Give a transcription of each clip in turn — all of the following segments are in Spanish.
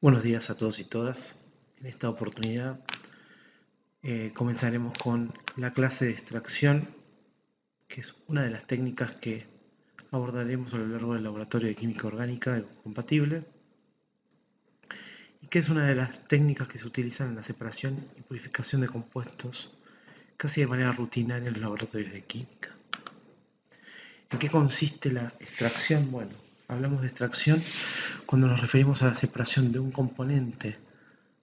Buenos días a todos y todas. En esta oportunidad comenzaremos con la clase de extracción, que es una de las técnicas que abordaremos a lo largo del laboratorio de química orgánica de compatible y que es una de las técnicas que se utilizan en la separación y purificación de compuestos casi de manera rutinaria en los laboratorios de química. ¿En qué consiste la extracción? Bueno, hablamos de extracción cuando nos referimos a la separación de un componente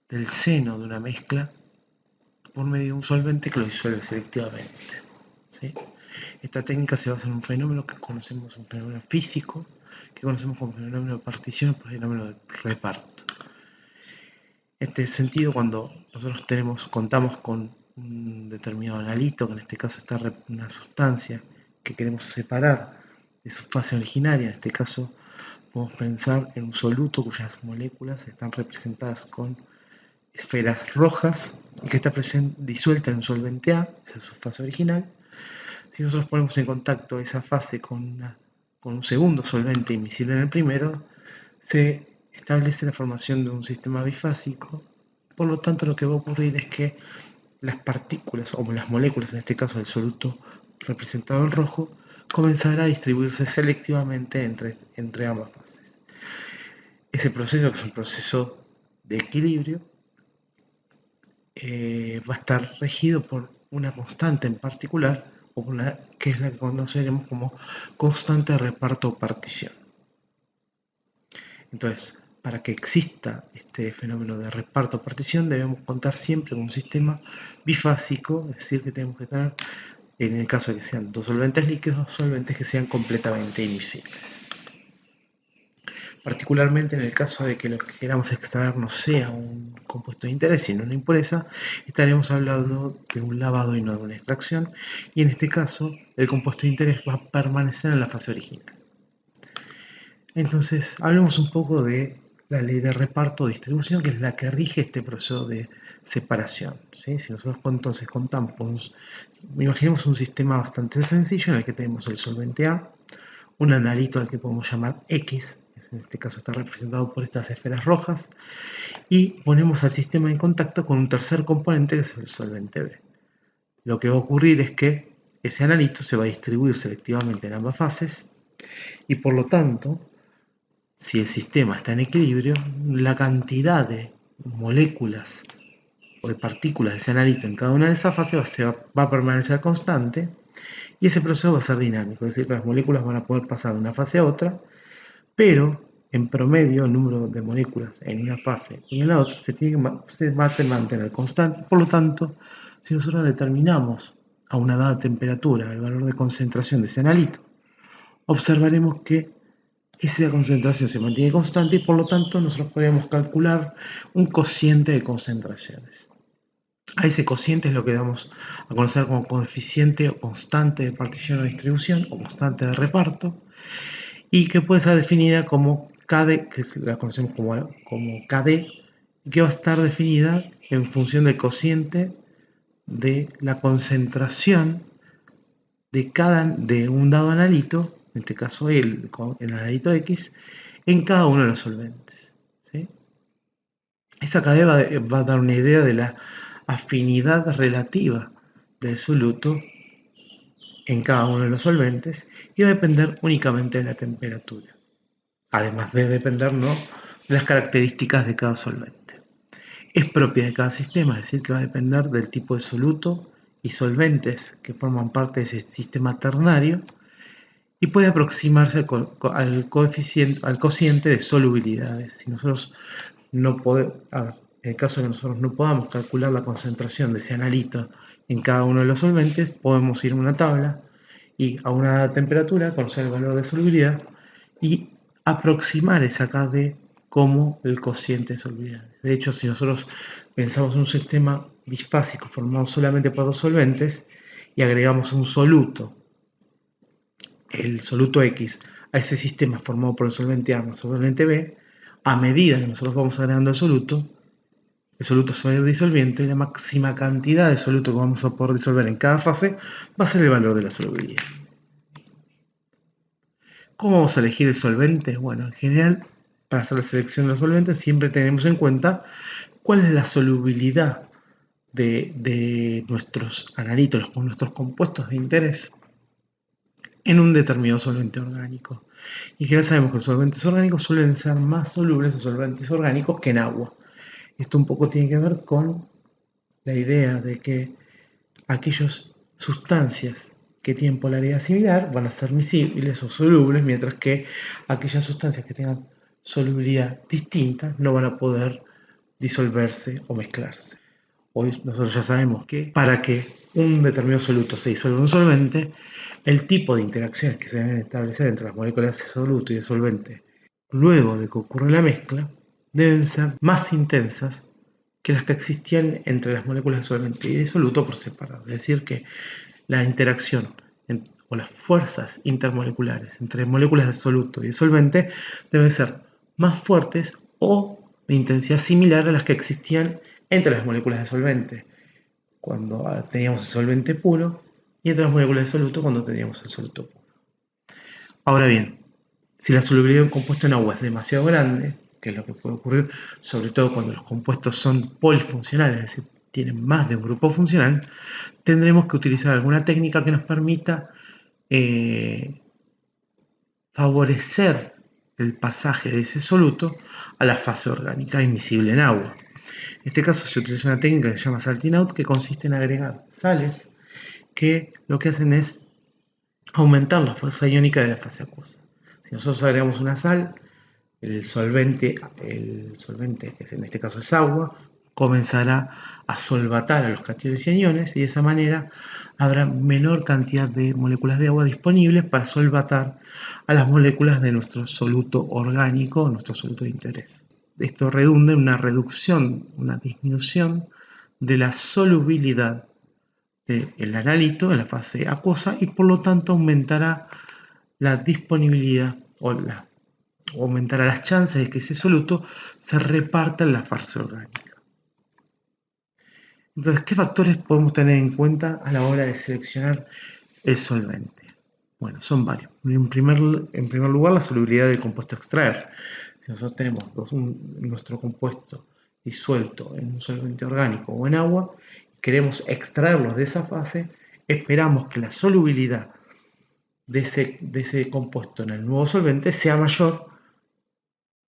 del seno de una mezcla por medio de un solvente que lo disuelve selectivamente, ¿sí? Esta técnica se basa en un fenómeno que conocemos, un fenómeno físico, que conocemos como fenómeno de partición o fenómeno de reparto. En este sentido, cuando nosotros contamos con un determinado analito, que en este caso está una sustancia que queremos separar de su fase originaria, en este caso podemos pensar en un soluto cuyas moléculas están representadas con esferas rojas y que está disuelta en un solvente A, esa es su fase original. Si nosotros ponemos en contacto esa fase con un segundo solvente invisible en el primero, se establece la formación de un sistema bifásico. Por lo tanto, lo que va a ocurrir es que las partículas, o las moléculas, en este caso del soluto representado en rojo, comenzará a distribuirse selectivamente entre ambas fases. Ese proceso, que es un proceso de equilibrio, va a estar regido por una constante en particular, o que es la que conoceremos como constante de reparto o partición. Entonces, para que exista este fenómeno de reparto o partición, debemos contar siempre con un sistema bifásico, es decir, que tenemos que tener, en el caso de que sean dos solventes líquidos, dos solventes que sean completamente invisibles. Particularmente en el caso de que lo que queramos extraer no sea un compuesto de interés, sino una impureza, estaremos hablando de un lavado y no de una extracción, y en este caso el compuesto de interés va a permanecer en la fase original. Entonces, hablemos un poco de la ley de reparto o distribución, que es la que rige este proceso de separación, ¿sí? Si nosotros entonces contamos con imaginemos un sistema bastante sencillo en el que tenemos el solvente A, un analito al que podemos llamar X, que en este caso está representado por estas esferas rojas, y ponemos al sistema en contacto con un tercer componente que es el solvente B. Lo que va a ocurrir es que ese analito se va a distribuir selectivamente en ambas fases y por lo tanto, si el sistema está en equilibrio, la cantidad de moléculas o de partículas de ese analito en cada una de esas fases va a permanecer constante y ese proceso va a ser dinámico, es decir, que las moléculas van a poder pasar de una fase a otra, pero en promedio el número de moléculas en una fase y en la otra se va a mantener constante. Por lo tanto, si nosotros determinamos a una dada temperatura el valor de concentración de ese analito, observaremos que esa concentración se mantiene constante y por lo tanto nosotros podríamos calcular un cociente de concentraciones. A ese cociente es lo que damos a conocer como coeficiente o constante de partición o distribución o constante de reparto y que puede ser definida como KD, que la conocemos como KD, y que va a estar definida en función del cociente de la concentración de un dado analito, en este caso el analito X, en cada uno de los solventes, ¿sí? Esa KD va a dar una idea de la afinidad relativa del soluto en cada uno de los solventes y va a depender únicamente de la temperatura, además de depender, ¿no?, de las características de cada solvente. Es propia de cada sistema, es decir, que va a depender del tipo de soluto y solventes que forman parte de ese sistema ternario y puede aproximarse al cociente de solubilidades. Si nosotros no podemos, en el caso de que nosotros no podamos calcular la concentración de ese analito en cada uno de los solventes, podemos ir a una tabla y a una temperatura, conocer el valor de solubilidad y aproximar esa KD como el cociente de solubilidad. De hecho, si nosotros pensamos en un sistema bifásico formado solamente por dos solventes y agregamos un soluto, el soluto X, a ese sistema formado por el solvente A más el solvente B, a medida que nosotros vamos agregando el soluto se va a ir disolviendo y la máxima cantidad de soluto que vamos a poder disolver en cada fase va a ser el valor de la solubilidad. ¿Cómo vamos a elegir el solvente? Bueno, en general para hacer la selección de los solventes siempre tenemos en cuenta cuál es la solubilidad de nuestros analitos, nuestros compuestos de interés en un determinado solvente orgánico. Y que ya sabemos que los solventes orgánicos suelen ser más solubles en solventes orgánicos que en agua. Esto un poco tiene que ver con la idea de que aquellas sustancias que tienen polaridad similar van a ser miscibles o solubles, mientras que aquellas sustancias que tengan solubilidad distinta no van a poder disolverse o mezclarse. Hoy nosotros ya sabemos que para que un determinado soluto se disuelva en un solvente, el tipo de interacciones que se deben establecer entre las moléculas de soluto y de solvente luego de que ocurre la mezcla deben ser más intensas que las que existían entre las moléculas de solvente y de soluto por separado. Es decir, que la interacción o las fuerzas intermoleculares entre moléculas de soluto y de solvente deben ser más fuertes o de intensidad similar a las que existían entre las moléculas de solvente cuando teníamos el solvente puro y entre las moléculas de soluto cuando teníamos el soluto puro. Ahora bien, si la solubilidad de un compuesto en agua es demasiado grande, que es lo que puede ocurrir sobre todo cuando los compuestos son polifuncionales, es decir, tienen más de un grupo funcional, tendremos que utilizar alguna técnica que nos permita favorecer el pasaje de ese soluto a la fase orgánica admisible en agua. En este caso se utiliza una técnica que se llama salting out, que consiste en agregar sales que lo que hacen es aumentar la fuerza iónica de la fase acuosa. Si nosotros agregamos una sal, el solvente, que en este caso es agua, comenzará a solvatar a los cationes y aniones y de esa manera habrá menor cantidad de moléculas de agua disponibles para solvatar a las moléculas de nuestro soluto orgánico, nuestro soluto de interés. Esto redunda en una reducción, una disminución de la solubilidad del analito en la fase acuosa y por lo tanto aumentará la disponibilidad o aumentará las chances de que ese soluto se reparta en la fase orgánica. Entonces, ¿qué factores podemos tener en cuenta a la hora de seleccionar el solvente? Bueno, son varios. En primer lugar, la solubilidad del compuesto a extraer. Si nosotros tenemos nuestro compuesto disuelto en un solvente orgánico o en agua, queremos extraerlos de esa fase, esperamos que la solubilidad de ese compuesto en el nuevo solvente sea mayor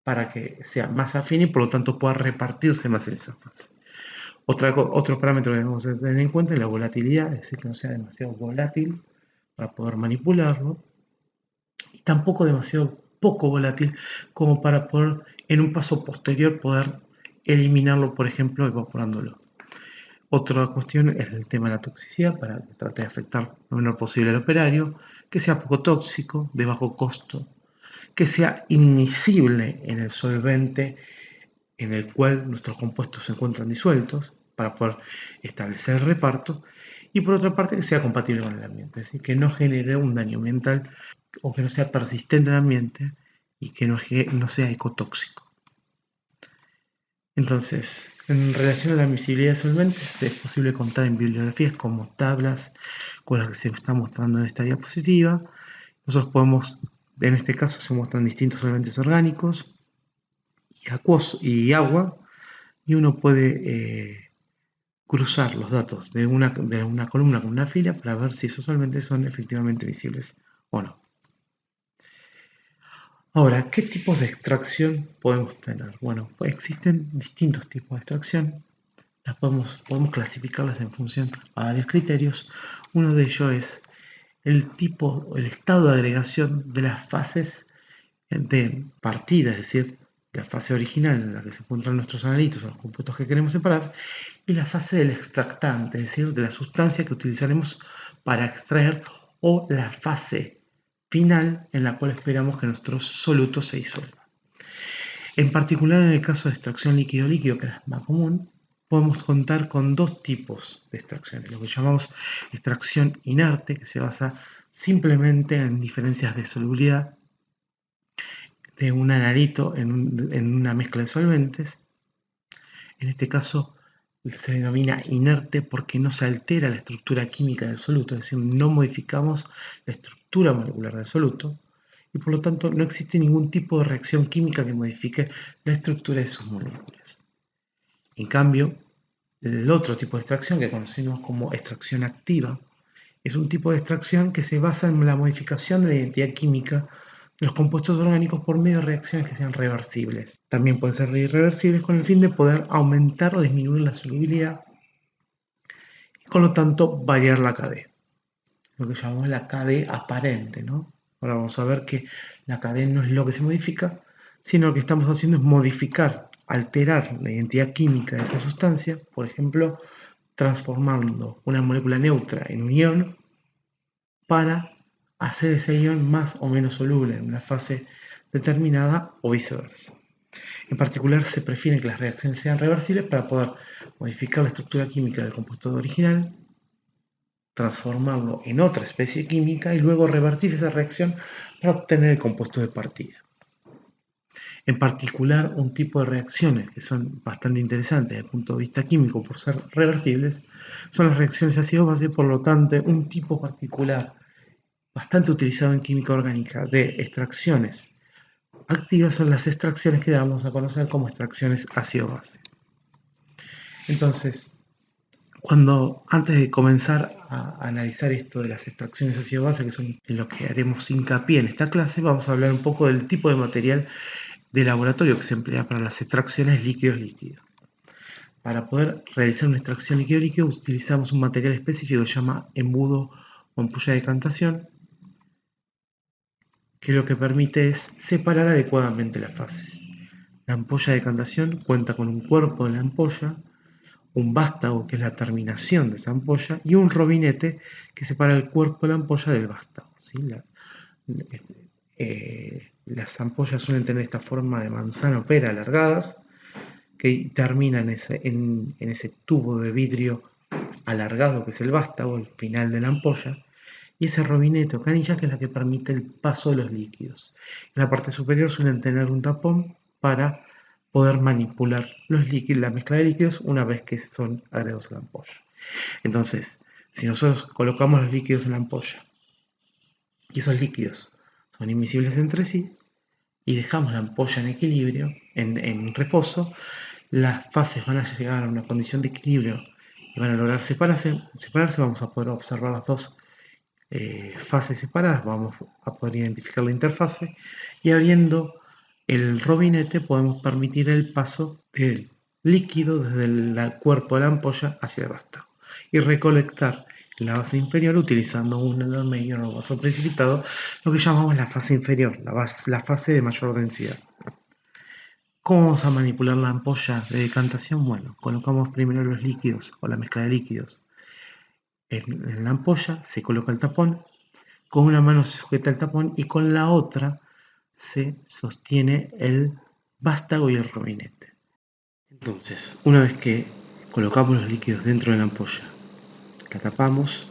para que sea más afín y por lo tanto pueda repartirse más en esa fase. Otro parámetro que debemos tener en cuenta es la volatilidad, es decir, que no sea demasiado volátil para poder manipularlo y tampoco demasiado poco volátil como para poder en un paso posterior poder eliminarlo, por ejemplo, evaporándolo. Otra cuestión es el tema de la toxicidad para que trate de afectar lo menor posible al operario, que sea poco tóxico, de bajo costo, que sea inmisible en el solvente en el cual nuestros compuestos se encuentran disueltos para poder establecer el reparto y por otra parte que sea compatible con el ambiente, es decir, que no genere un daño ambiental o que no sea persistente en el ambiente y que no sea ecotóxico. Entonces, en relación a la admisibilidad de solventes, es posible contar en bibliografías como tablas con las que se está mostrando en esta diapositiva. Nosotros podemos, en este caso se muestran distintos solventes orgánicos y agua, y uno puede cruzar los datos de una columna con una fila para ver si esos solventes son efectivamente visibles o no. Ahora, ¿qué tipos de extracción podemos tener? Bueno, pues existen distintos tipos de extracción. Podemos clasificarlas en función a varios criterios. Uno de ellos es el estado de agregación de las fases de partida, es decir, la fase original en la que se encuentran nuestros analitos o los compuestos que queremos separar, y la fase del extractante, es decir, de la sustancia que utilizaremos para extraer, o la fase final en la cual esperamos que nuestro soluto se disuelva. En particular, en el caso de extracción líquido-líquido, que es más común, podemos contar con dos tipos de extracciones, lo que llamamos extracción inerte, que se basa simplemente en diferencias de solubilidad de un analito en una mezcla de solventes. En este caso se denomina inerte porque no se altera la estructura química del soluto, es decir, no modificamos la estructura molecular del soluto. y por lo tanto no existe ningún tipo de reacción química que modifique la estructura de sus moléculas. En cambio, el otro tipo de extracción que conocemos como extracción activa es un tipo de extracción que se basa en la modificación de la identidad química de los compuestos orgánicos por medio de reacciones que sean reversibles. También pueden ser irreversibles con el fin de poder aumentar o disminuir la solubilidad y con lo tanto variar la KD, lo que llamamos la KD aparente, ¿no? Ahora vamos a ver que la KD no es lo que se modifica, sino lo que estamos haciendo es modificar, alterar la identidad química de esa sustancia, por ejemplo, transformando una molécula neutra en un ion para hacer ese ion más o menos soluble en una fase determinada o viceversa. En particular, se prefiere que las reacciones sean reversibles para poder modificar la estructura química del compuesto original, transformarlo en otra especie química y luego revertir esa reacción para obtener el compuesto de partida. En particular, un tipo de reacciones que son bastante interesantes desde el punto de vista químico por ser reversibles son las reacciones ácido-base, por lo tanto, un tipo particular bastante utilizado en química orgánica de extracciones activas son las extracciones que damos a conocer como extracciones ácido-base. Entonces, antes de comenzar a analizar esto de las extracciones ácido-base, que son en lo que haremos hincapié en esta clase, vamos a hablar un poco del tipo de material de laboratorio que se emplea para las extracciones líquidos-líquidos. Para poder realizar una extracción líquido-líquido utilizamos un material específico que se llama embudo o ampolla de decantación, que lo que permite es separar adecuadamente las fases. La ampolla de decantación cuenta con un cuerpo de la ampolla, un vástago, que es la terminación de esa ampolla, y un robinete que separa el cuerpo de la ampolla del vástago. ¿Sí? Las ampollas suelen tener esta forma de manzana o pera alargadas, que terminan en ese tubo de vidrio alargado que es el vástago, el final de la ampolla, y ese robinete o canilla que es la que permite el paso de los líquidos. En la parte superior suelen tener un tapón para poder manipular los líquidos, la mezcla de líquidos una vez que son agregados a la ampolla. Entonces, si nosotros colocamos los líquidos en la ampolla y esos líquidos son invisibles entre sí y dejamos la ampolla en equilibrio, en reposo, las fases van a llegar a una condición de equilibrio y van a lograr separarse, vamos a poder observar las dos fases separadas, vamos a poder identificar la interfase y abriendo el robinete podemos permitir el paso del líquido desde el cuerpo de la ampolla hacia el vástago y recolectar la base inferior utilizando un Erlenmeyer o vaso precipitado, lo que llamamos la fase inferior, la fase de mayor densidad. ¿Cómo vamos a manipular la ampolla de decantación? Bueno, colocamos primero los líquidos o la mezcla de líquidos en la ampolla, se coloca el tapón, con una mano se sujeta el tapón y con la otra se sostiene el vástago y el robinete. Entonces, una vez que colocamos los líquidos dentro de la ampolla, la tapamos,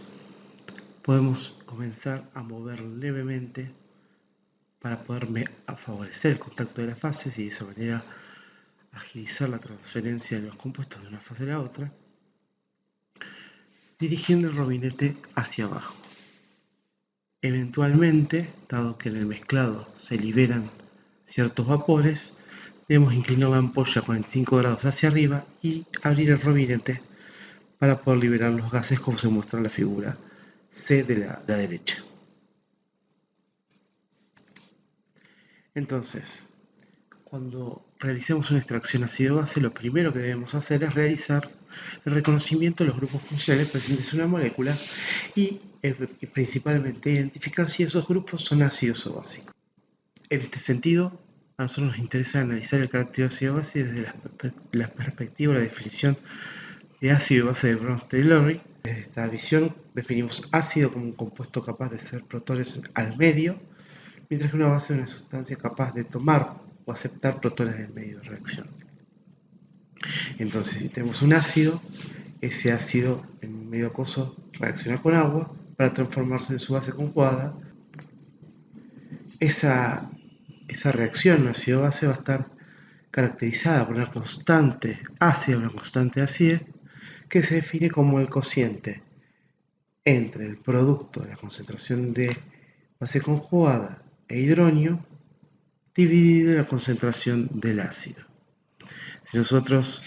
podemos comenzar a mover levemente para poder favorecer el contacto de las fases y de esa manera agilizar la transferencia de los compuestos de una fase a la otra, dirigiendo el robinete hacia abajo. Eventualmente, dado que en el mezclado se liberan ciertos vapores, debemos inclinar la ampolla 45 grados hacia arriba y abrir el robinete para poder liberar los gases, como se muestra en la figura C de la derecha. Entonces, cuando realicemos una extracción ácido-base, lo primero que debemos hacer es realizar el reconocimiento de los grupos funcionales presentes en una molécula y principalmente identificar si esos grupos son ácidos o básicos. En este sentido, a nosotros nos interesa analizar el carácter ácido-base desde la perspectiva de la definición de ácido y base de Bronsted-Lowry. Desde esta visión definimos ácido como un compuesto capaz de ser protones al medio, mientras que una base es una sustancia capaz de tomar o aceptar protones del medio de reacción. Entonces, si tenemos un ácido, ese ácido en medio acuoso reacciona con agua para transformarse en su base conjugada. Esa reacción ácido-base va a estar caracterizada por una constante ácida, una constante acidez, que se define como el cociente entre el producto de la concentración de base conjugada e hidronio dividido la concentración del ácido. Si nosotros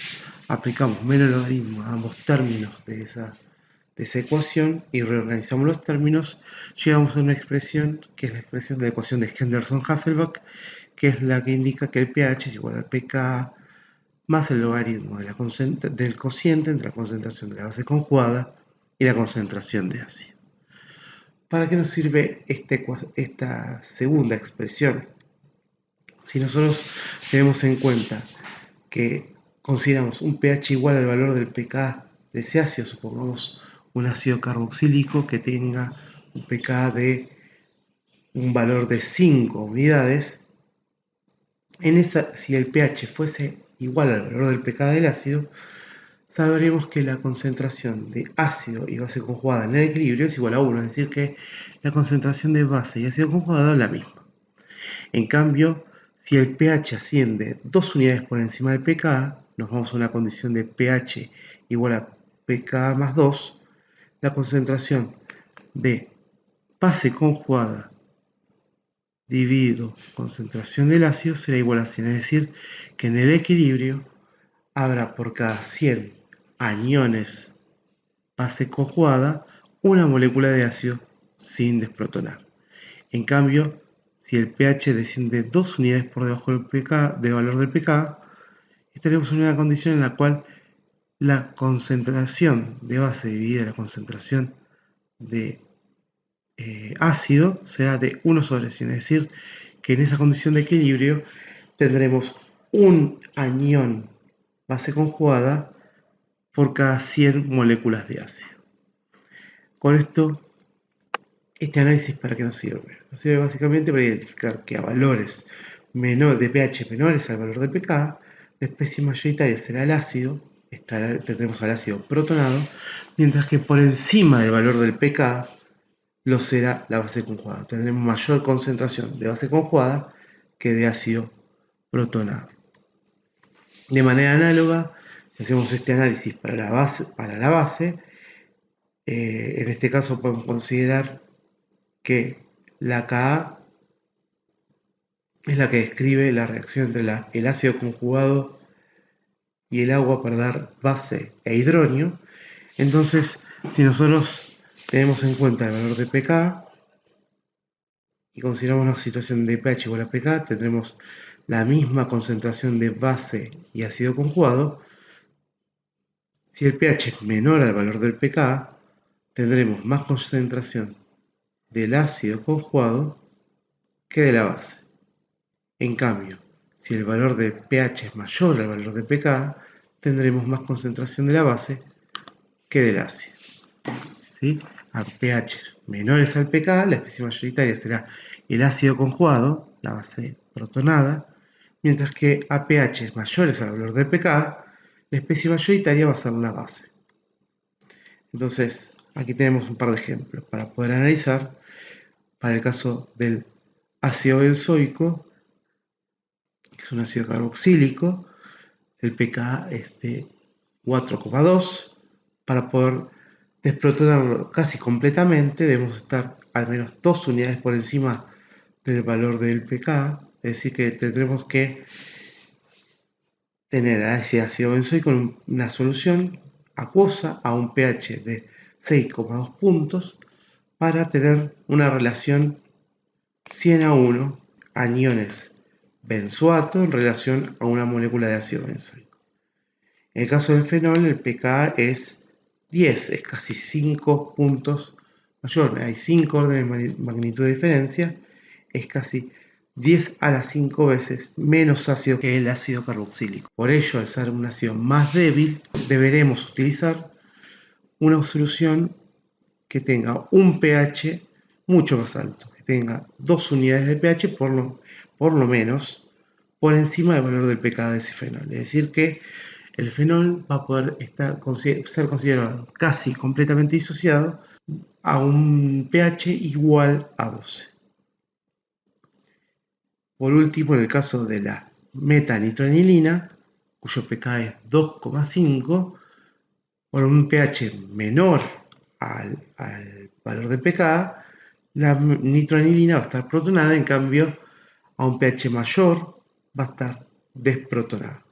aplicamos menos logaritmo a ambos términos de esa ecuación y reorganizamos los términos, llegamos a una expresión que es la expresión de la ecuación de Henderson-Hasselbalch, que es la que indica que el pH es igual al pK más el logaritmo del cociente entre la concentración de la base conjugada y la concentración de ácido. ¿Para qué nos sirve esta segunda expresión? Si nosotros tenemos en cuenta que consideramos un pH igual al valor del pK de ese ácido, supongamos un ácido carboxílico que tenga un pK de un valor de 5 unidades, si el pH fuese igual al valor del pK del ácido, sabremos que la concentración de ácido y base conjugada en el equilibrio es igual a 1, es decir que la concentración de base y ácido conjugado es la misma. En cambio, si el pH asciende 2 unidades por encima del pK, nos vamos a una condición de pH igual a pK más 2, la concentración de base conjugada dividido concentración del ácido será igual a 100, es decir, que en el equilibrio habrá por cada 100 aniones base conjugada una molécula de ácido sin desprotonar. En cambio, si el pH desciende 2 unidades por debajo del valor del pK, estaremos en una condición en la cual la concentración de base dividida la concentración de ácido será de 1 sobre 100, es decir, que en esa condición de equilibrio tendremos un anión base conjugada por cada 100 moléculas de ácido. Con esto, este análisis ¿para qué nos sirve? Nos sirve básicamente para identificar que a valores de pH menores al valor de pK, la especie mayoritaria será el ácido, tendremos al ácido protonado, mientras que por encima del valor del pK lo será la base conjugada. Tendremos mayor concentración de base conjugada que de ácido protonado. De manera análoga, si hacemos este análisis para la base, en este caso podemos considerar que la Ka es la que describe la reacción entre el ácido conjugado y el agua para dar base e hidronio. Entonces, si nosotros tenemos en cuenta el valor de pK y consideramos una situación de pH igual a pK, tendremos la misma concentración de base y ácido conjugado. Si el pH es menor al valor del pK, tendremos más concentración del ácido conjugado que de la base. En cambio, si el valor de pH es mayor al valor de pK, tendremos más concentración de la base que del ácido. ¿Sí? A pH menores al pK, la especie mayoritaria será el ácido conjugado, la base protonada, mientras que a pH mayores al valor de pK, la especie mayoritaria va a ser la base. Entonces, aquí tenemos un par de ejemplos para poder analizar. Para el caso del ácido benzoico, que es un ácido carboxílico, el pK es de 4,2. Para poder desprotonarlo casi completamente, debemos estar al menos 2 unidades por encima del valor del pK, es decir que tendremos que tener a ese ácido benzoico en una solución acuosa a un pH de 6,2 puntos para tener una relación 100:1 aniones benzoato en relación a una molécula de ácido benzoico. En el caso del fenol, el pK es 10, es casi 5 puntos mayor. Hay 5 órdenes de magnitud de diferencia, es casi 10 a las 5 veces menos ácido que el ácido carboxílico. Por ello, al ser un ácido más débil, deberemos utilizar una solución que tenga un pH mucho más alto, que tenga 2 unidades de pH por lo menos por encima del valor del pK de ese fenol. Es decir que el fenol va a poder ser considerado casi completamente disociado a un pH igual a 12. Por último, en el caso de la metanitronilina, cuyo pK es 2,5, por un pH menor al valor de pK, la nitroanilina va a estar protonada, en cambio a un pH mayor va a estar desprotonada.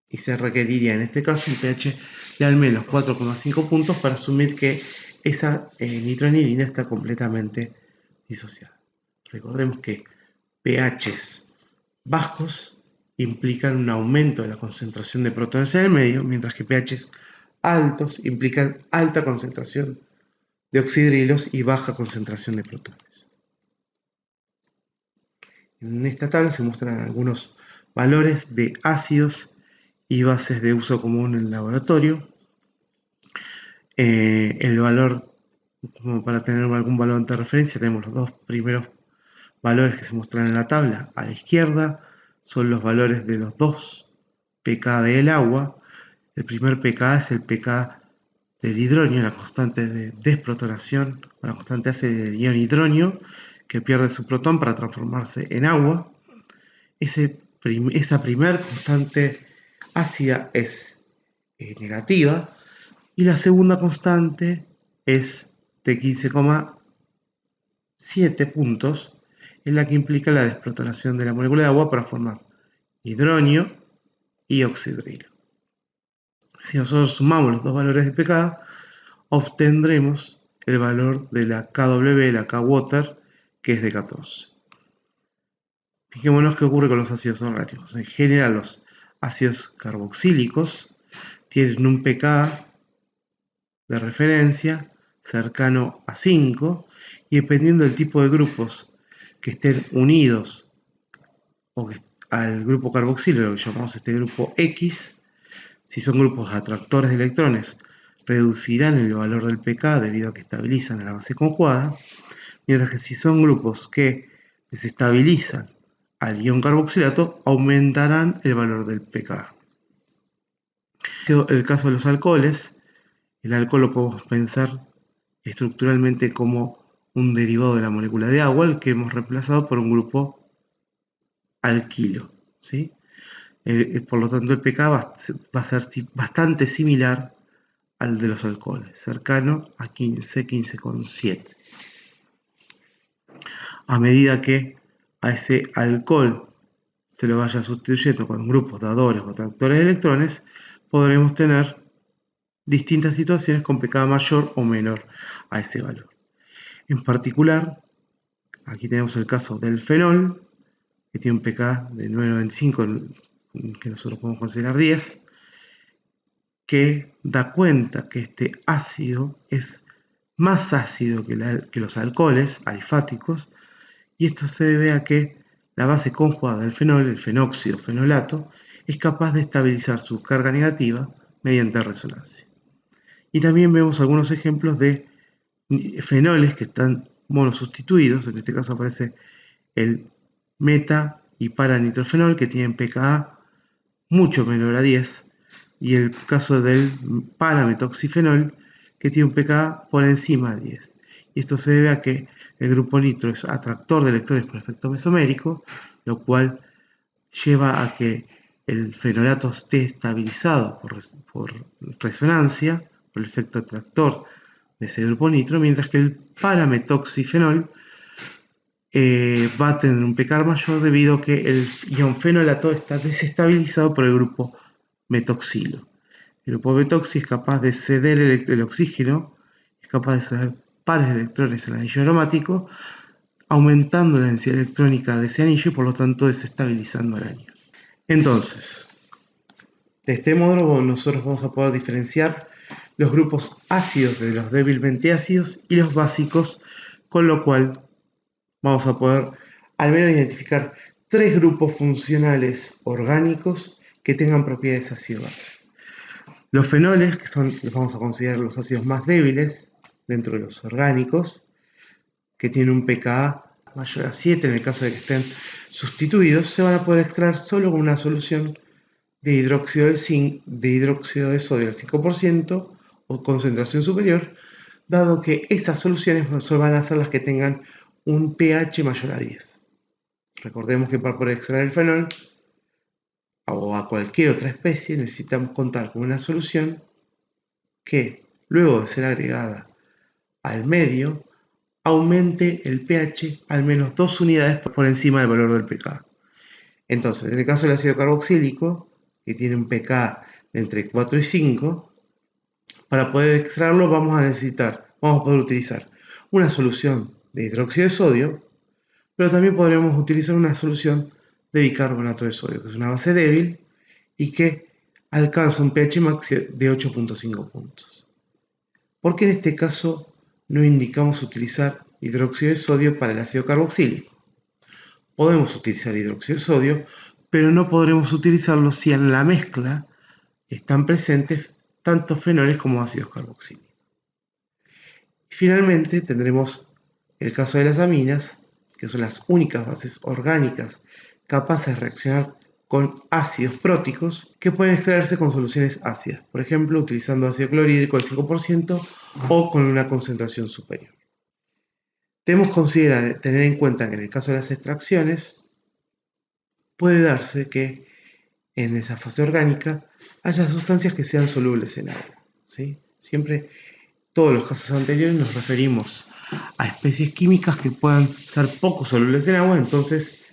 Y se requeriría en este caso un pH de al menos 4,5 puntos para asumir que esa nitroanilina está completamente disociada. Recordemos que pHs bajos implican un aumento de la concentración de protones en el medio, mientras que pHs altos implican alta concentración de oxidrilos y baja concentración de protones. En esta tabla se muestran algunos valores de ácidos y bases de uso común en el laboratorio. El valor, como para tener algún valor de referencia, tenemos los dos primeros valores que se muestran en la tabla. A la izquierda son los valores de los dos pK del agua. El primer pK es el pK del hidronio, la constante de desprotonación, la constante ácida del ion hidronio, que pierde su protón para transformarse en agua. Esa primer constante ácida es negativa, y la segunda constante es de 15,7 puntos, en la que implica la desprotonación de la molécula de agua para formar hidronio y oxidrilo. Si nosotros sumamos los dos valores de pK, obtendremos el valor de la KW, la K-Water, que es de 14. Fijémonos qué ocurre con los ácidos orgánicos. En general, los ácidos carboxílicos tienen un pK de referencia cercano a 5, y dependiendo del tipo de grupos que estén unidos al grupo carboxilo, lo que llamamos este grupo X, si son grupos atractores de electrones, reducirán el valor del pK debido a que estabilizan a la base conjugada, mientras que si son grupos que desestabilizan al ion carboxilato, aumentarán el valor del pK. En el caso de los alcoholes, el alcohol lo podemos pensar estructuralmente como un derivado de la molécula de agua, el que hemos reemplazado por un grupo alquilo, ¿sí? Por lo tanto, el pK va a ser bastante similar al de los alcoholes, cercano a 15, 15,7. A medida que a ese alcohol se lo vaya sustituyendo con grupos dadores o atractores de electrones, podremos tener distintas situaciones con pK mayor o menor a ese valor. En particular, aquí tenemos el caso del fenol, que tiene un pK de 9,95, que nosotros podemos considerar 10, que da cuenta que este ácido es más ácido que los alcoholes alifáticos, y esto se debe a que la base conjugada del fenol, el fenóxido fenolato, es capaz de estabilizar su carga negativa mediante resonancia. Y también vemos algunos ejemplos de fenoles que están monosustituidos. En este caso aparece el meta y paranitrofenol, que tienen pKa mucho menor a 10, y el caso del parametoxifenol, que tiene un pKa por encima de 10. Y esto se debe a que el grupo nitro es atractor de electrones por efecto mesomérico, lo cual lleva a que el fenolato esté estabilizado por resonancia, por el efecto atractor de ese grupo nitro, mientras que el parametoxifenol va a tener un pK mayor debido a que el ion fenolato está desestabilizado por el grupo metoxilo. El grupo metoxi es capaz de ceder el oxígeno, es capaz de ceder pares de electrones al anillo aromático, aumentando la densidad electrónica de ese anillo y por lo tanto desestabilizando el anillo. Entonces, de este modo nosotros vamos a poder diferenciar los grupos ácidos de los débilmente ácidos y los básicos, con lo cual vamos a poder al menos identificar 3 grupos funcionales orgánicos que tengan propiedades ácido-base. Los fenoles, que los vamos a considerar los ácidos más débiles dentro de los orgánicos, que tienen un pKa mayor a 7 en el caso de que estén sustituidos, se van a poder extraer solo con una solución de hidróxido de sodio al 5% o concentración superior, dado que esas soluciones van a ser las que tengan un pH mayor a 10. Recordemos que para poder extraer el fenol o a cualquier otra especie necesitamos contar con una solución que, luego de ser agregada al medio, aumente el pH al menos 2 unidades por encima del valor del pK. Entonces, en el caso del ácido carboxílico, que tiene un pK de entre 4 y 5, para poder extraerlo vamos a poder utilizar una solución de hidróxido de sodio, pero también podríamos utilizar una solución de bicarbonato de sodio, que es una base débil y que alcanza un pH máximo de 8.5 puntos. ¿Por qué en este caso no indicamos utilizar hidróxido de sodio para el ácido carboxílico? Podemos utilizar hidróxido de sodio, pero no podremos utilizarlo si en la mezcla están presentes tanto fenoles como ácidos carboxílicos. Finalmente tendremos el caso de las aminas, que son las únicas bases orgánicas capaces de reaccionar con ácidos próticos que pueden extraerse con soluciones ácidas, por ejemplo utilizando ácido clorhídrico del 5% o con una concentración superior. Debemos tener en cuenta que en el caso de las extracciones puede darse que en esa fase orgánica haya sustancias que sean solubles en agua, ¿sí? Siempre, todos los casos anteriores nos referimos a especies químicas que puedan ser poco solubles en agua, entonces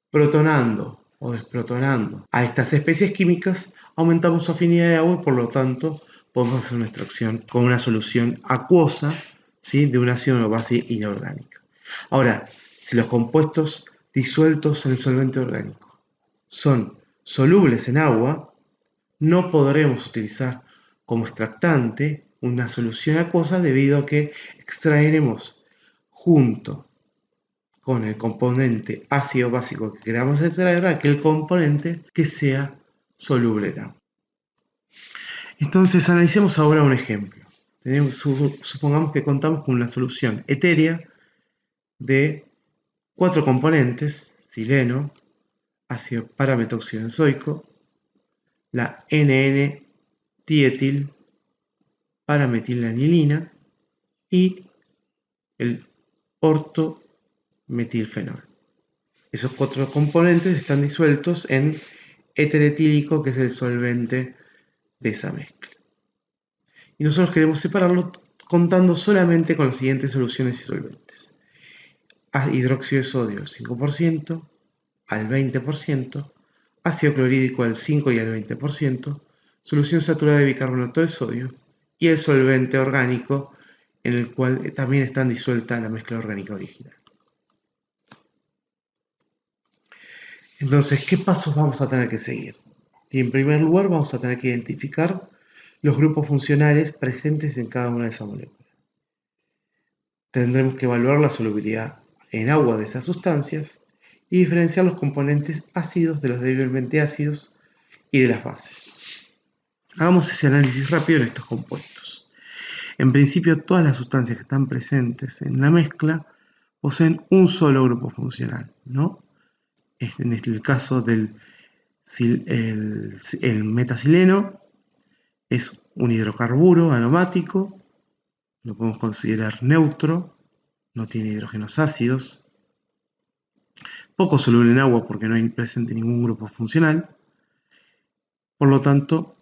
protonando o desprotonando a estas especies químicas aumentamos su afinidad de agua y por lo tanto podemos hacer una extracción con una solución acuosa, ¿sí?, de un ácido o base inorgánica. Ahora, si los compuestos disueltos en el solvente orgánico son solubles en agua, no podremos utilizar como extractante una solución acuosa debido a que extraeremos junto con el componente ácido básico que queramos extraer aquel componente que sea soluble en agua. Entonces analicemos ahora un ejemplo. Supongamos que contamos con una solución etérea de 4 componentes: sileno, ácido parametoxibenzoico, la NN-dietil parametilanilina y el ortometilfenol. Esos 4 componentes están disueltos en éter etílico, que es el solvente de esa mezcla. Y nosotros queremos separarlo contando solamente con las siguientes soluciones y solventes: hidróxido de sodio al 5%, al 20%, ácido clorhídrico al 5 y al 20%, solución saturada de bicarbonato de sodio y el solvente orgánico en el cual también están disueltas la mezcla orgánica original. Entonces, ¿qué pasos vamos a tener que seguir? Y en primer lugar, vamos a tener que identificar los grupos funcionales presentes en cada una de esas moléculas. Tendremos que evaluar la solubilidad en agua de esas sustancias y diferenciar los componentes ácidos de los débilmente ácidos y de las bases. Hagamos ese análisis rápido en estos compuestos. En principio, todas las sustancias que están presentes en la mezcla poseen un solo grupo funcional, ¿no? En el caso del metasileno es un hidrocarburo aromático, lo podemos considerar neutro, no tiene hidrógenos ácidos, poco soluble en agua porque no hay presente ningún grupo funcional, por lo tanto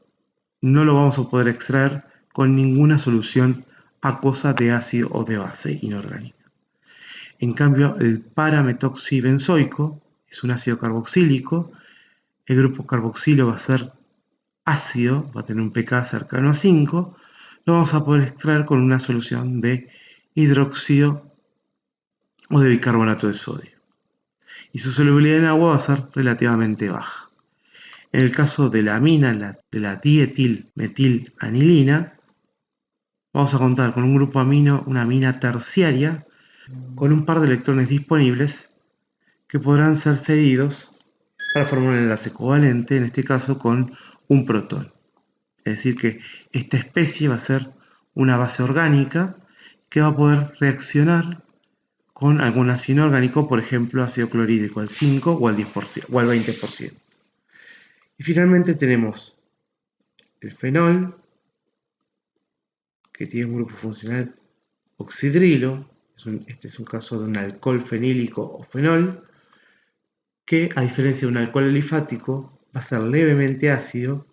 no lo vamos a poder extraer con ninguna solución acuosa de ácido o de base inorgánica. En cambio, el parametoxibenzoico es un ácido carboxílico. El grupo carboxilo va a ser ácido, va a tener un pK cercano a 5. Lo vamos a poder extraer con una solución de hidróxido o de bicarbonato de sodio. Y su solubilidad en agua va a ser relativamente baja. En el caso de la amina, de la dietilmetilanilina, vamos a contar con un grupo amino, una amina terciaria, con un par de electrones disponibles que podrán ser cedidos para formar un enlace covalente, en este caso con un protón. Es decir, que esta especie va a ser una base orgánica que va a poder reaccionar con algún ácido inorgánico, por ejemplo, ácido clorhídrico al 5 o al 10% o al 20%. Y finalmente tenemos el fenol, que tiene un grupo funcional oxidrilo. Este es un caso de un alcohol fenílico o fenol, que a diferencia de un alcohol alifático va a ser levemente ácido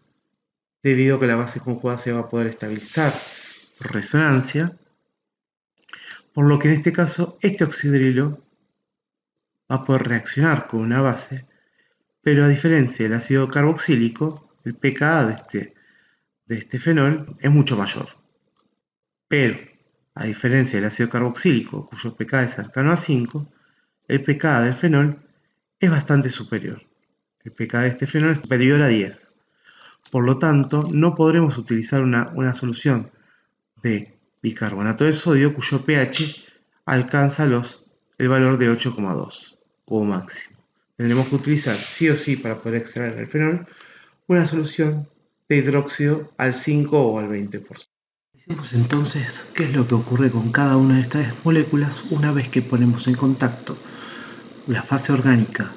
debido a que la base conjugada se va a poder estabilizar por resonancia. por lo que en este caso este oxidrilo va a poder reaccionar con una base, pero a diferencia del ácido carboxílico, el pKa de este fenol es mucho mayor. Pero, a diferencia del ácido carboxílico, cuyo pKa es cercano a 5, el pKa del fenol es bastante superior. El pKa de este fenol es superior a 10. Por lo tanto, no podremos utilizar una solución de bicarbonato de sodio cuyo pH alcanza el valor de 8,2 como máximo. Tendremos que utilizar sí o sí para poder extraer el fenol una solución de hidróxido al 5 o al 20%. Decimos entonces qué es lo que ocurre con cada una de estas moléculas una vez que ponemos en contacto la fase orgánica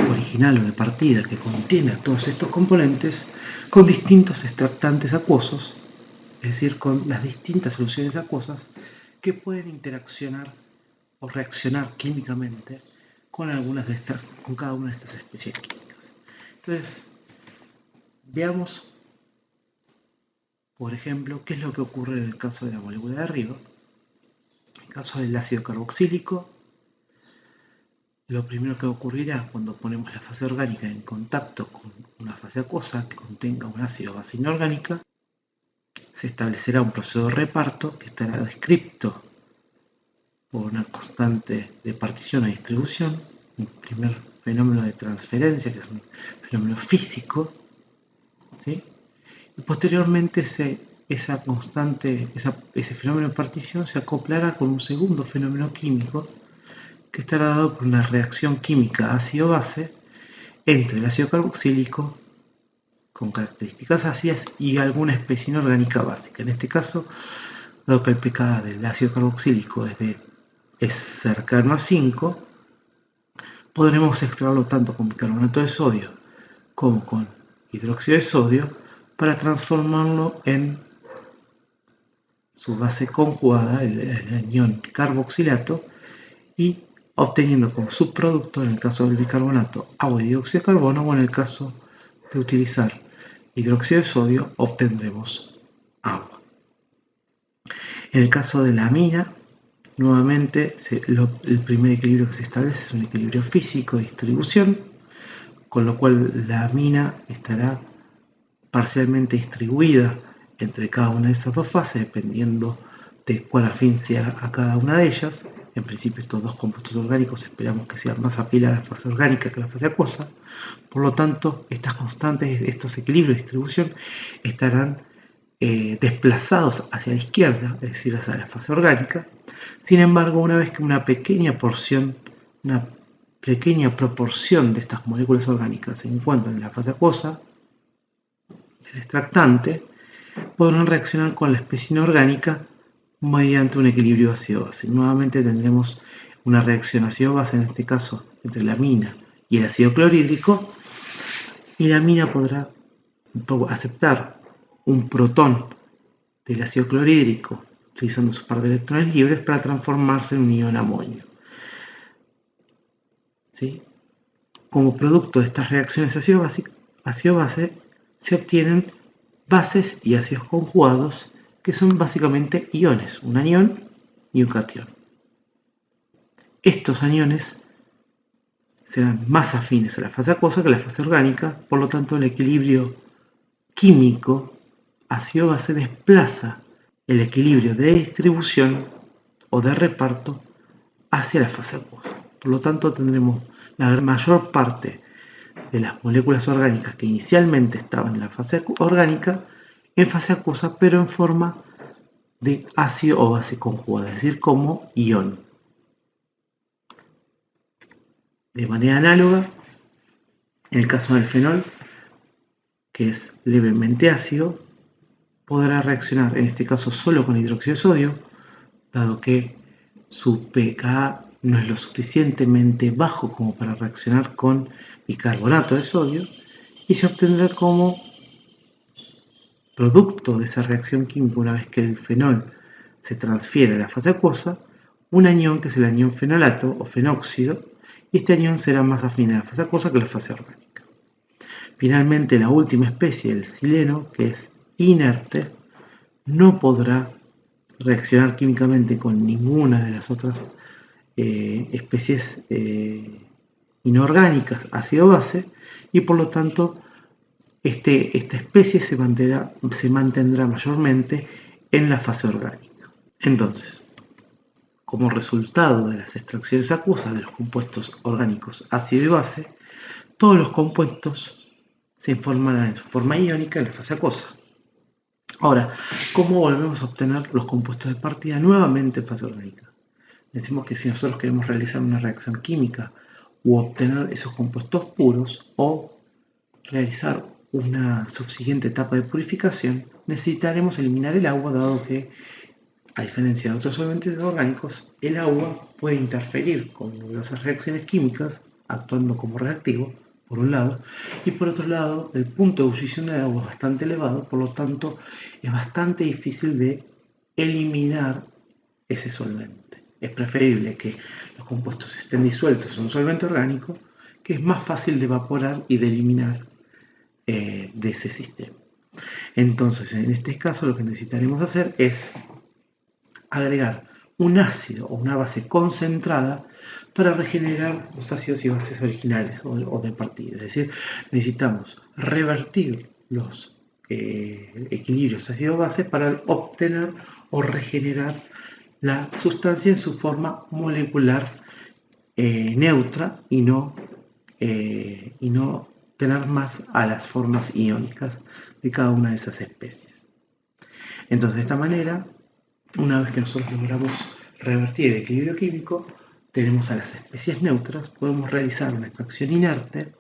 original o de partida que contiene todos estos componentes con distintos extractantes acuosos, es decir, con las distintas soluciones acuosas que pueden interaccionar o reaccionar químicamente con cada una de estas especies químicas. Entonces, veamos, por ejemplo, qué es lo que ocurre en el caso de la molécula de arriba. En el caso del ácido carboxílico, lo primero que ocurrirá cuando ponemos la fase orgánica en contacto con una fase acuosa que contenga un ácido o base inorgánica, se establecerá un proceso de reparto que estará descrito por una constante de partición o distribución, un primer fenómeno de transferencia, que es un fenómeno físico, ¿sí? Y posteriormente ese fenómeno de partición se acoplará con un segundo fenómeno químico que estará dado por una reacción química ácido-base entre el ácido carboxílico con características ácidas y alguna especie inorgánica básica. En este caso, dado que el pKa del ácido carboxílico es cercano a 5, podremos extraerlo tanto con bicarbonato de sodio como con hidróxido de sodio para transformarlo en su base conjugada, el anión carboxilato, y obteniendo como subproducto, en el caso del bicarbonato, agua y dióxido de carbono, o en el caso de utilizar hidróxido de sodio, obtendremos agua. En el caso de la amina, nuevamente el primer equilibrio que se establece es un equilibrio físico de distribución, con lo cual la amina estará parcialmente distribuida entre cada una de esas dos fases, dependiendo de cuál afín sea a cada una de ellas. En principio, estos dos compuestos orgánicos esperamos que sean más afines a la fase orgánica que a la fase acuosa. Por lo tanto, estas constantes, estos equilibrios de distribución estarán desplazados hacia la izquierda, es decir, hacia la fase orgánica. Sin embargo, una vez que una pequeña proporción de estas moléculas orgánicas se encuentran en la fase acuosa, el extractante, podrán reaccionar con la especie inorgánica mediante un equilibrio ácido-base. Nuevamente tendremos una reacción ácido-base, en este caso entre la amina y el ácido clorhídrico, y la amina podrá aceptar un protón del ácido clorhídrico utilizando su par de electrones libres para transformarse en un ion amonio. ¿Sí? Como producto de estas reacciones ácido-base se obtienen bases y ácidos conjugados que son básicamente iones, un anión y un catión. Estos aniones serán más afines a la fase acuosa que a la fase orgánica, por lo tanto el equilibrio químico ácido-base desplaza el equilibrio de distribución o de reparto hacia la fase acuosa. Por lo tanto tendremos la mayor parte de las moléculas orgánicas que inicialmente estaban en la fase orgánica en fase acuosa, pero en forma de ácido o base conjugada, es decir, como ion. De manera análoga, en el caso del fenol, que es levemente ácido, podrá reaccionar en este caso solo con hidróxido de sodio, dado que su pKa no es lo suficientemente bajo como para reaccionar con bicarbonato de sodio, y se obtendrá como producto de esa reacción química, una vez que el fenol se transfiere a la fase acuosa, un anión que es el anión fenolato o fenóxido, y este anión será más afín a la fase acuosa que a la fase orgánica. Finalmente, la última especie, el sileno, que es inerte, no podrá reaccionar químicamente con ninguna de las otras especies inorgánicas ácido-base, y por lo tanto esta especie se mantendrá mayormente en la fase orgánica. Entonces, como resultado de las extracciones acuosas de los compuestos orgánicos ácido y base, todos los compuestos se informan en su forma iónica en la fase acuosa. Ahora, ¿cómo volvemos a obtener los compuestos de partida nuevamente en fase orgánica? Decimos que si nosotros queremos realizar una reacción química u obtener esos compuestos puros o realizar una subsiguiente etapa de purificación, necesitaremos eliminar el agua, dado que, a diferencia de otros solventes orgánicos, el agua puede interferir con numerosas reacciones químicas, actuando como reactivo, por un lado, y por otro lado, el punto de ebullición del agua es bastante elevado, por lo tanto, es bastante difícil de eliminar ese solvente. Es preferible que los compuestos estén disueltos en un solvente orgánico, que es más fácil de evaporar y de eliminar de ese sistema. Entonces, en este caso, lo que necesitaremos hacer es agregar un ácido o una base concentrada para regenerar los ácidos y bases originales o de partida. Es decir, necesitamos revertir los equilibrios ácido-base para obtener o regenerar la sustancia en su forma molecular neutra y no tener más a las formas iónicas de cada una de esas especies. Entonces, de esta manera, una vez que nosotros logramos revertir el equilibrio químico, tenemos a las especies neutras, podemos realizar una extracción inerte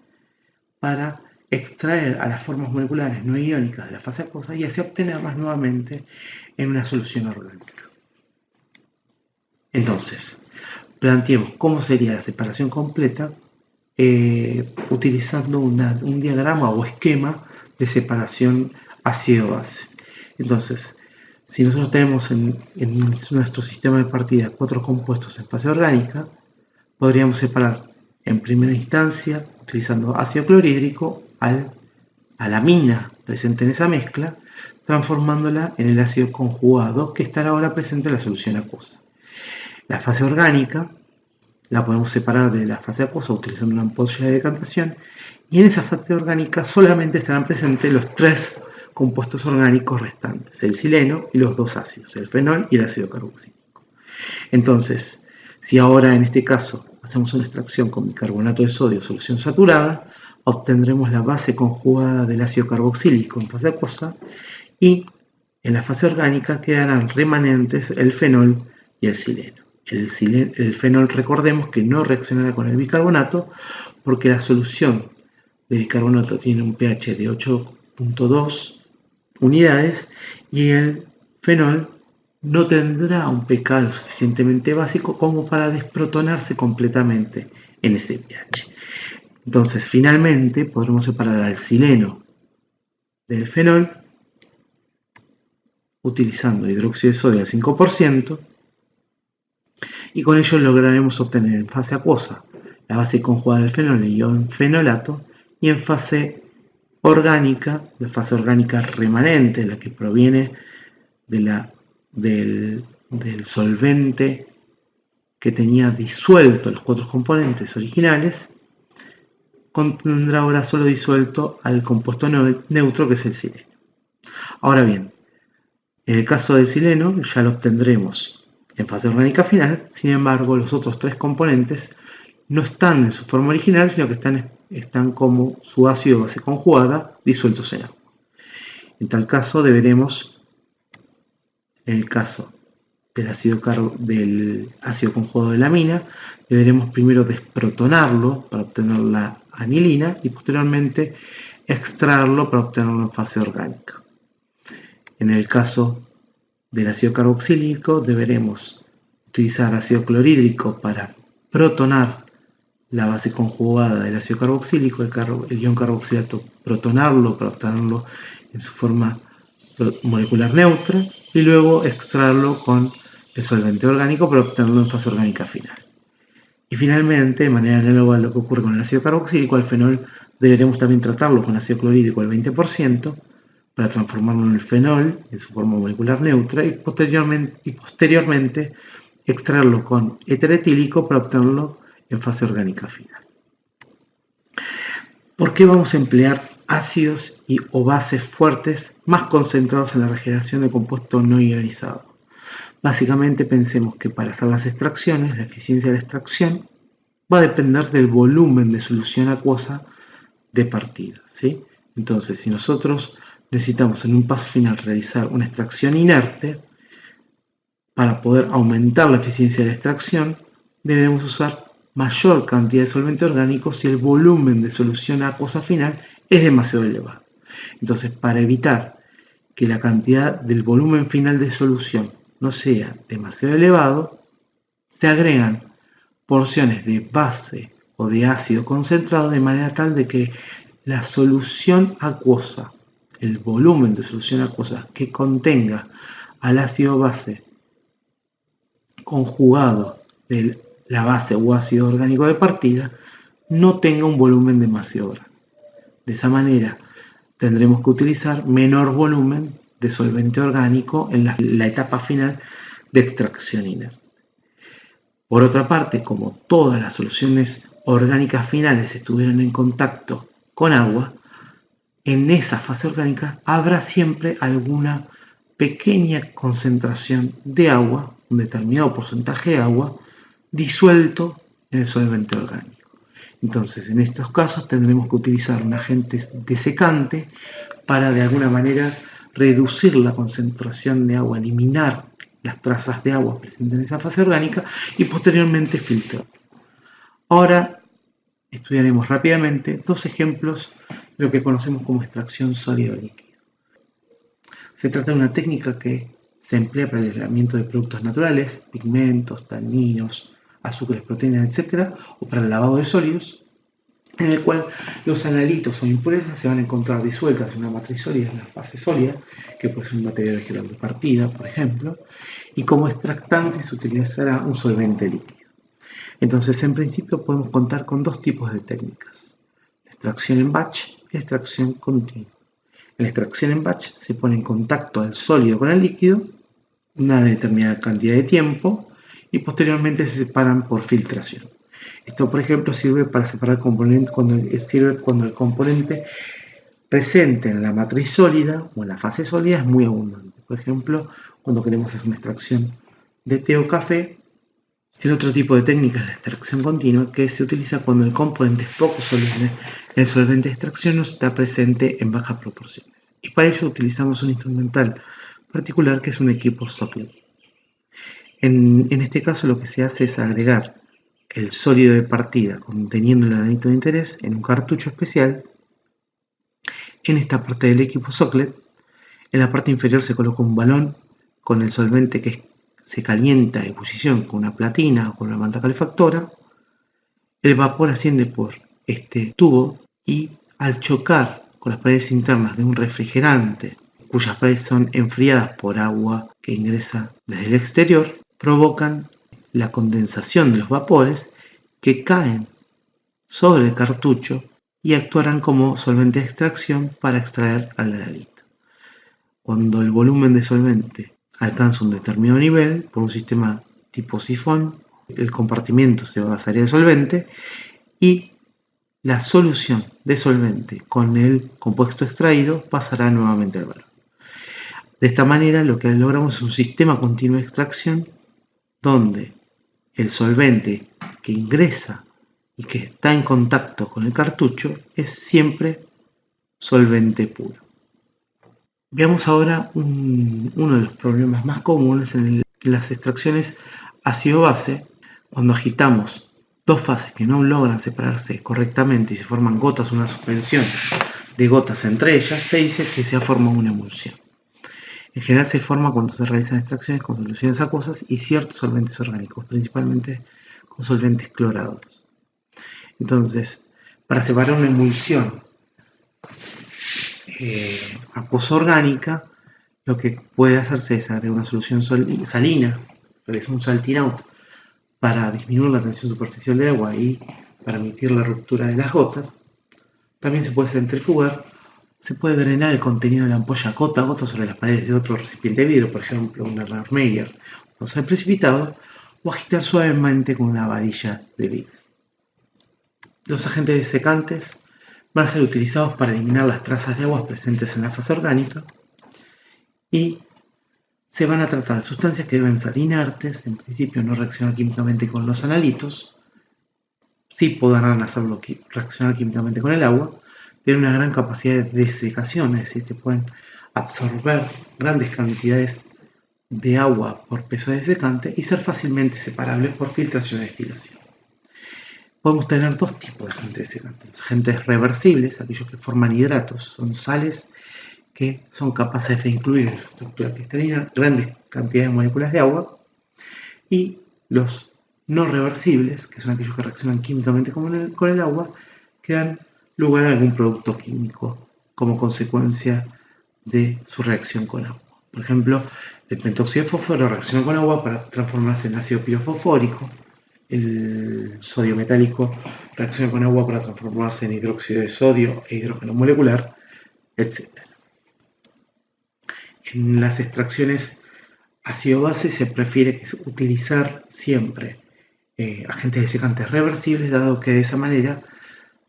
para extraer a las formas moleculares no iónicas de la fase acuosa y así obtenerlas nuevamente en una solución orgánica. Entonces, planteemos cómo sería la separación completa utilizando un diagrama o esquema de separación ácido-base. Entonces, si nosotros tenemos en nuestro sistema de partida 4 compuestos en fase orgánica, podríamos separar en primera instancia, utilizando ácido clorhídrico, a la amina presente en esa mezcla, transformándola en el ácido conjugado que estará ahora presente en la solución acuosa. La fase orgánica la podemos separar de la fase acuosa utilizando una ampolla de decantación, y en esa fase orgánica solamente estarán presentes los 3 compuestos orgánicos restantes, el sileno y los 2 ácidos, el fenol y el ácido carboxílico. Entonces, si ahora en este caso hacemos una extracción con bicarbonato de sodio, solución saturada, obtendremos la base conjugada del ácido carboxílico en fase acuosa, y en la fase orgánica quedarán remanentes el fenol y el sileno. El fenol, recordemos que no reaccionará con el bicarbonato porque la solución de bicarbonato tiene un pH de 8.2 unidades y el fenol no tendrá un pK lo suficientemente básico como para desprotonarse completamente en ese pH. Entonces, finalmente, podremos separar al sileno del fenol utilizando hidróxido de sodio al 5%, y con ello lograremos obtener en fase acuosa la base conjugada del fenol, el ion fenolato, y en fase orgánica, la fase orgánica remanente, la que proviene del solvente que tenía disuelto los 4 componentes originales, contendrá ahora solo disuelto al compuesto neutro, que es el sileno. Ahora bien, en el caso del sileno ya lo obtendremos en fase orgánica final. Sin embargo, los otros 3 componentes no están en su forma original, sino que están como su ácido base conjugada disueltos en agua. En tal caso deberemos, en el caso del ácido conjugado de la amina, deberemos primero desprotonarlo para obtener la anilina y posteriormente extraerlo para obtenerlo en fase orgánica. En el caso del ácido carboxílico deberemos utilizar ácido clorhídrico para protonar la base conjugada del ácido carboxílico, el ion carboxilato protonarlo para obtenerlo en su forma molecular neutra y luego extraerlo con el solvente orgánico para obtenerlo en fase orgánica final. Y finalmente, de manera análoga a lo que ocurre con el ácido carboxílico, al fenol deberemos también tratarlo con ácido clorhídrico al 20% para transformarlo en el fenol en su forma molecular neutra y posteriormente extraerlo con éter etílico para obtenerlo en fase orgánica final. ¿Por qué vamos a emplear ácidos o bases fuertes más concentrados en la regeneración de compuestos no ionizados? Básicamente pensemos que para hacer las extracciones, la eficiencia de la extracción va a depender del volumen de solución acuosa de partida, ¿sí? Entonces, si nosotros necesitamos en un paso final realizar una extracción inerte, para poder aumentar la eficiencia de la extracción, deberemos usar mayor cantidad de solvente orgánico si el volumen de solución acuosa final es demasiado elevado. Entonces, para evitar que la cantidad del volumen final de solución no sea demasiado elevado, se agregan porciones de base o de ácido concentrado de manera tal de que la solución acuosa, el volumen de solución acuosa que contenga al ácido base conjugado de la base o ácido orgánico de partida, no tenga un volumen demasiado grande. De esa manera tendremos que utilizar menor volumen de solvente orgánico en la etapa final de extracción inerte. Por otra parte, como todas las soluciones orgánicas finales estuvieron en contacto con agua, en esa fase orgánica habrá siempre alguna pequeña concentración de agua, un determinado porcentaje de agua, disuelto en el solvente orgánico. Entonces, en estos casos tendremos que utilizar un agente desecante para de alguna manera reducir la concentración de agua, eliminar las trazas de agua presentes en esa fase orgánica y posteriormente filtrar. Ahora estudiaremos rápidamente dos ejemplos de lo que conocemos como extracción sólido-líquido. Se trata de una técnica que se emplea para el aislamiento de productos naturales, pigmentos, taninos, azúcares, proteínas, etc., o para el lavado de sólidos, en el cual los analitos o impurezas se van a encontrar disueltas en una matriz sólida, en una fase sólida, que puede ser un material vegetal de partida, por ejemplo, y como extractante se utilizará un solvente líquido. Entonces, en principio podemos contar con dos tipos de técnicas: la extracción en batch y la extracción continua. En la extracción en batch se pone en contacto al sólido con el líquido una determinada cantidad de tiempo y posteriormente se separan por filtración. Esto, por ejemplo, sirve para separar componentes cuando el componente presente en la matriz sólida o en la fase sólida es muy abundante. Por ejemplo, cuando queremos hacer una extracción de té o café. El otro tipo de técnica es la extracción continua, que se utiliza cuando el componente es poco soluble, el solvente de extracción no está presente en bajas proporciones. Y para ello utilizamos un instrumental particular que es un equipo Socklet. En este caso lo que se hace es agregar el sólido de partida conteniendo el anilito de interés en un cartucho especial. En esta parte del equipo Socklet, en la parte inferior se coloca un balón con el solvente que se calienta a ebullición con una platina o con una manta calefactora. El vapor asciende por este tubo y al chocar con las paredes internas de un refrigerante, cuyas paredes son enfriadas por agua que ingresa desde el exterior, provocan la condensación de los vapores que caen sobre el cartucho y actuarán como solvente de extracción para extraer al analito. Cuando el volumen de solvente alcanza un determinado nivel, por un sistema tipo sifón, el compartimiento se vaciaría de solvente y la solución de solvente con el compuesto extraído pasará nuevamente al balón. De esta manera lo que logramos es un sistema continuo de extracción donde el solvente que ingresa y que está en contacto con el cartucho es siempre solvente puro. Veamos ahora uno de los problemas más comunes en las extracciones ácido-base. Cuando agitamos dos fases que no logran separarse correctamente y se forman gotas, una suspensión de gotas entre ellas, se dice que se ha formado una emulsión. En general se forma cuando se realizan extracciones con soluciones acuosas y ciertos solventes orgánicos, principalmente con solventes clorados. Entonces, para separar una emulsión acuosa orgánica, lo que puede hacerse es agregar una solución salina, realizar un salting out para disminuir la tensión superficial del agua y permitir la ruptura de las gotas. También se puede centrifugar se puede drenar el contenido de la ampolla gota a gota sobre las paredes de otro recipiente de vidrio, por ejemplo un Erlenmeyer, o sea, precipitado, o agitar suavemente con una varilla de vidrio. Los agentes desecantes van a ser utilizados para eliminar las trazas de agua presentes en la fase orgánica y se van a tratar de sustancias que deben ser inertes, en principio no reaccionar químicamente con los analitos, sí podrán hacerlo reaccionar químicamente con el agua, tienen una gran capacidad de desecación, es decir, que pueden absorber grandes cantidades de agua por peso desecante y ser fácilmente separables por filtración y destilación. Podemos tener dos tipos de agentes desecantes. Agentes reversibles, aquellos que forman hidratos, son sales que son capaces de incluir en su estructura cristalina grandes cantidades de moléculas de agua, y los no reversibles, que son aquellos que reaccionan químicamente con el agua, que dan lugar a algún producto químico como consecuencia de su reacción con agua. Por ejemplo, el pentóxido de fósforo reacciona con agua para transformarse en ácido pirofosfórico, el sodio metálico reacciona con agua para transformarse en hidróxido de sodio e hidrógeno molecular, etc. En las extracciones ácido-base se prefiere utilizar siempre agentes desecantes reversibles, dado que de esa manera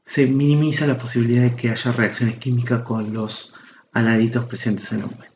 se minimiza la posibilidad de que haya reacciones químicas con los analitos presentes en la muestra.